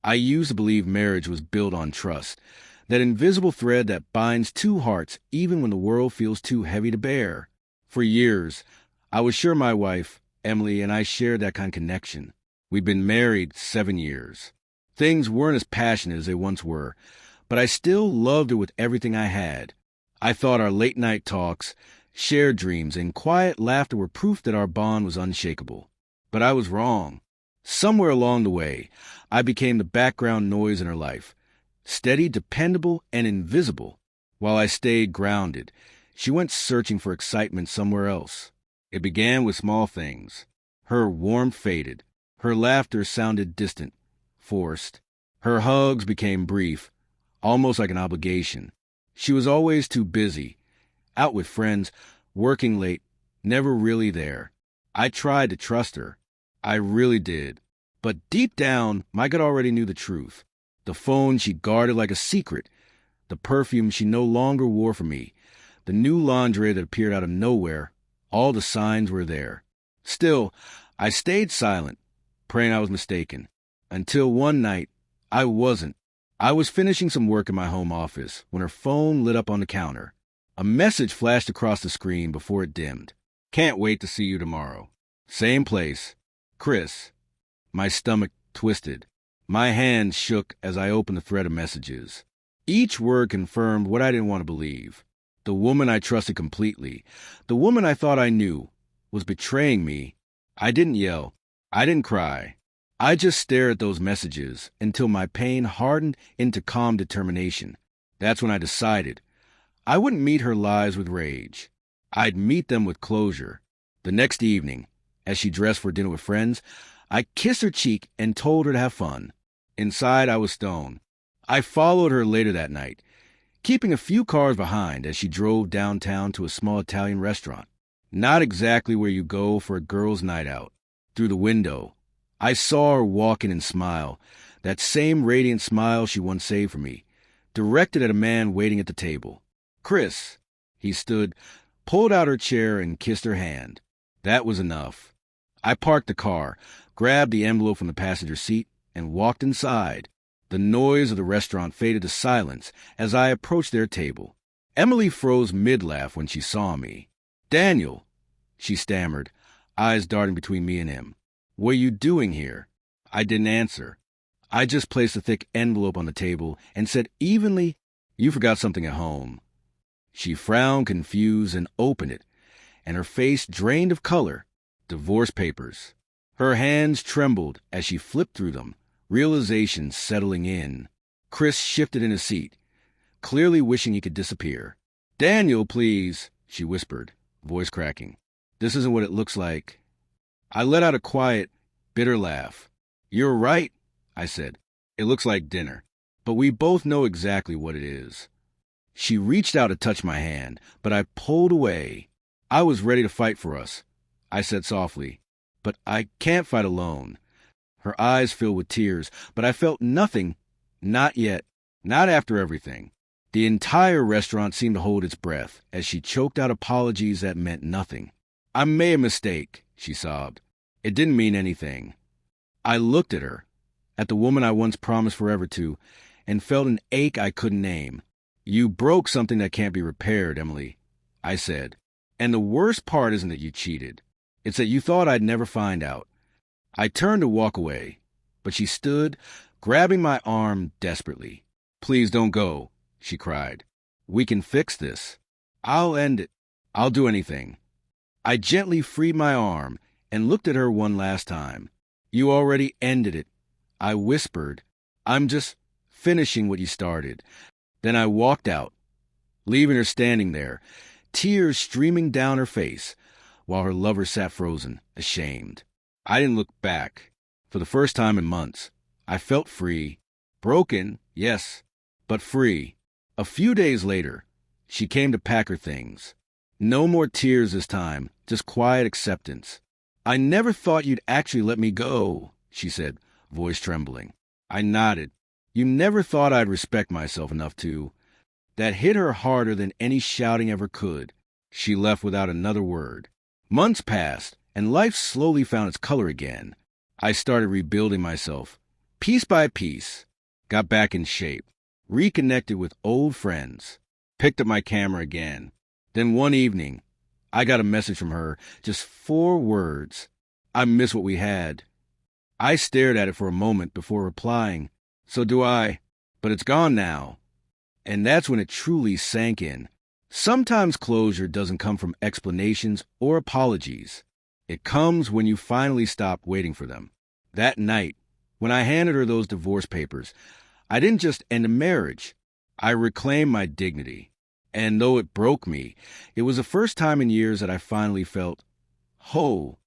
I used to believe marriage was built on trust, that invisible thread that binds two hearts even when the world feels too heavy to bear. For years, I was sure my wife, Emily, and I shared that kind of connection. We'd been married 7 years. Things weren't as passionate as they once were, but I still loved her with everything I had. I thought our late-night talks, shared dreams, and quiet laughter were proof that our bond was unshakable. But I was wrong. Somewhere along the way, I became the background noise in her life, steady, dependable, and invisible. While I stayed grounded, she went searching for excitement somewhere else. It began with small things. Her warmth faded. Her laughter sounded distant, forced. Her hugs became brief, almost like an obligation. She was always too busy, out with friends, working late, never really there. I tried to trust her. I really did. But deep down, my gut already knew the truth. The phone she guarded like a secret, the perfume she no longer wore for me, the new lingerie that appeared out of nowhere, all the signs were there. Still, I stayed silent, praying I was mistaken. Until one night, I wasn't. I was finishing some work in my home office when her phone lit up on the counter. A message flashed across the screen before it dimmed. "Can't wait to see you tomorrow. Same place. Chris." My stomach twisted. My hands shook as I opened the thread of messages. Each word confirmed what I didn't want to believe. The woman I trusted completely, the woman I thought I knew, was betraying me. I didn't yell. I didn't cry. I just stared at those messages until my pain hardened into calm determination. That's when I decided I wouldn't meet her lies with rage. I'd meet them with closure. The next evening, as she dressed for dinner with friends, I kissed her cheek and told her to have fun. Inside, I was stoned. I followed her later that night, keeping a few cars behind as she drove downtown to a small Italian restaurant. Not exactly where you go for a girls' night out. Through the window, I saw her walk in and smile, that same radiant smile she once saved for me, directed at a man waiting at the table. "Chris." He stood, pulled out her chair, and kissed her hand. That was enough. I parked the car, grabbed the envelope from the passenger seat, and walked inside. The noise of the restaurant faded to silence as I approached their table. Emily froze mid-laugh when she saw me. "Daniel," she stammered, eyes darting between me and him. "What are you doing here?" I didn't answer. I just placed a thick envelope on the table and said evenly, "You forgot something at home." She frowned, confused, and opened it, and her face drained of color. Divorce papers. Her hands trembled as she flipped through them, realization settling in. Chris shifted in his seat, clearly wishing he could disappear. "Daniel, please," she whispered, voice cracking. "This isn't what it looks like." I let out a quiet, bitter laugh. "You're right," I said. "It looks like dinner, but we both know exactly what it is." She reached out to touch my hand, but I pulled away. "I was ready to fight for us," I said softly, "but I can't fight alone." Her eyes filled with tears, but I felt nothing. Not yet. Not after everything. The entire restaurant seemed to hold its breath as she choked out apologies that meant nothing. "I made a mistake," she sobbed. "It didn't mean anything." I looked at her, at the woman I once promised forever to, and felt an ache I couldn't name. "You broke something that can't be repaired, Emily," I said. "And the worst part isn't that you cheated. It's that you thought I'd never find out." I turned to walk away, but she stood, grabbing my arm desperately. "Please don't go," she cried. "We can fix this. I'll end it. I'll do anything." I gently freed my arm and looked at her one last time. "You already ended it," I whispered. "I'm just finishing what you started." Then I walked out, leaving her standing there, tears streaming down her face, while her lover sat frozen, ashamed. I didn't look back. For the first time in months, I felt free. Broken, yes, but free. A few days later, she came to pack her things. No more tears this time, just quiet acceptance. "I never thought you'd actually let me go," she said, voice trembling. I nodded. "You never thought I'd respect myself enough to." That hit her harder than any shouting ever could. She left without another word. Months passed, and life slowly found its color again. I started rebuilding myself, Piece by piece, got back in shape, reconnected with old friends, picked up my camera again. Then one evening, I got a message from her, just 4 words. I miss what we had. I stared at it for a moment before replying, so do I, but it's gone now. And that's when it truly sank in. Sometimes closure doesn't come from explanations or apologies. It comes when you finally stop waiting for them. That night, when I handed her those divorce papers, I didn't just end a marriage. I reclaimed my dignity. And though it broke me, it was the first time in years that I finally felt whole.